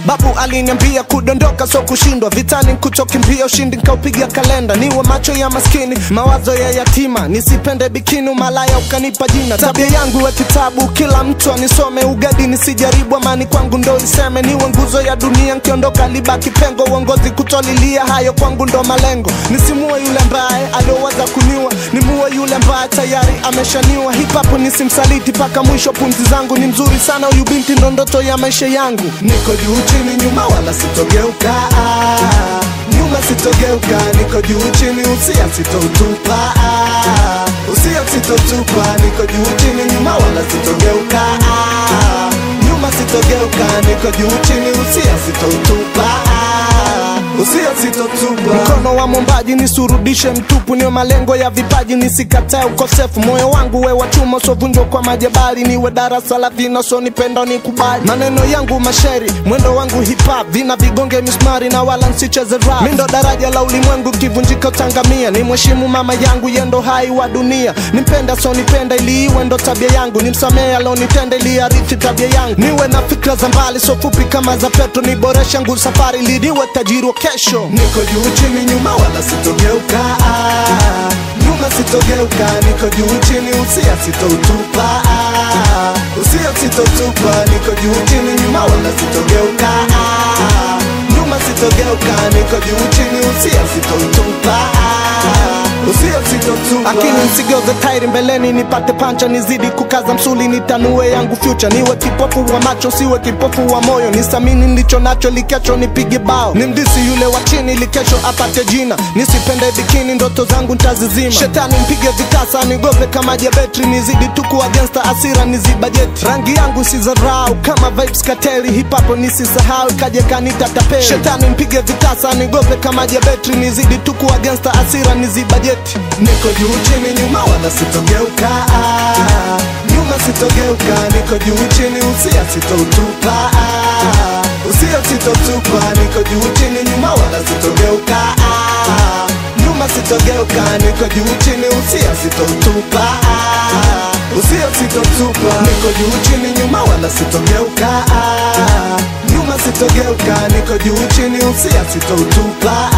Babu aliniambia kudondoka so kushindwa, vitani kutokimbia ushindi nkaupigia kalenda. Niwe macho ya maskini, mawazo ya yatima, nisipende bikini malaya ukanipa jina. Tabia yangu we kitabu, kila mtu anisome, ugadi nisijaribu amani kwangu ndo iseme. Niwe nguzo ya dunia nkiondoka libaki pengo, uongozi kutolilia hayo kwangu ndo malengo. Nisimue yule ambaye aliowaza kuniua, nimuue yule ambaye tayari ameshaniwa. Hip hop nisimsaliti paka mwisho, pumzi zangu ni mzuri sana, huyu binti ndo ndoto ya maisha yangu. Niko juu chini nyuma wala sitogeuka, nyuma sitogeuka. Niko juu chini usia sitotupa, usia sitotupa. Niko juu chini nyuma wala sitogeuka, nyuma sitogeuka. Niko juu chini usia sitotupa, usia sitotupa. Mkono wa mombaji nisurudishe mtupu, niwe malengo ya vipaji nisikatae ukosefu. Moyo wangu we wachuma so vunjo kwa majabali, niwe darasa la vina so nipenda nikubali. Maneno yangu masheri, mwendo wangu hip hop, vina vigonge mismari na wala nsicheze rap. Mindo daraja la ulimwengu kivunjika utangamia, ni mheshimu mama yangu yendo hai wa dunia. Nimpenda so nipenda ili iwe ndo tabia yangu, nimsamee alonitenda ili arithi tabia yangu. Niwe na fikra za mbali so fupi kama za Petro, niboresha ngu safari ili niwe tajiri wa kesho. Niko juu chini nyuma wala sitogeuka, nyuma sitogeuka. Niko juu chini usia sitotupa, usia sitotupa. Niko juu chini nyuma wala sitogeuka, nyuma sitogeuka. Niko juu chini usia sitotupa, usia sitotupa. Akini msigeuze tairi mbeleni nipate pancha, nizidi kukaza msuli nitanue yangu future. Niwe kipofu wa macho siwe kipofu wa moyo, nisamini nilicho nacho likesho nipige bao. Nimdisi yule wa chini likesho apate jina, nisipende bikini ndoto zangu ntazizima. Shetani mpige vitasa nigope kama jabetri, nizidi tuku against asira nizibajeti. Rangi yangu sizarau kama vibes kateli, hip hop nisisahau kaje kanita tapeli. Shetani mpige vitasa nigope kama jabetri, nizidi tuku against asira nizibajeti. Niko juu chini nyuma wala sitogeuka, nyuma sitogeuka. Niko juu chini usia sitotupa, usia sitotupa. Niko juu chini nyuma wala sitogeuka, nyuma sitogeuka. Niko juu chini usia sitotupa, usia sitotupa. Niko juu chini nyuma wala sitogeuka, nyuma sitogeuka. Niko juu chini usia sitotupa,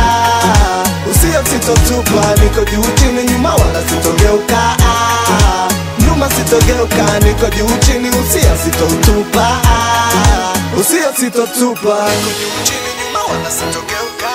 usia sitotupa. Niko juu chini nyuma wala sitogeuka, nyuma sitogeuka. Niko juu chini usia sitotupa, usia sitotupa. Niko juu chini nyuma wala sitogeuka,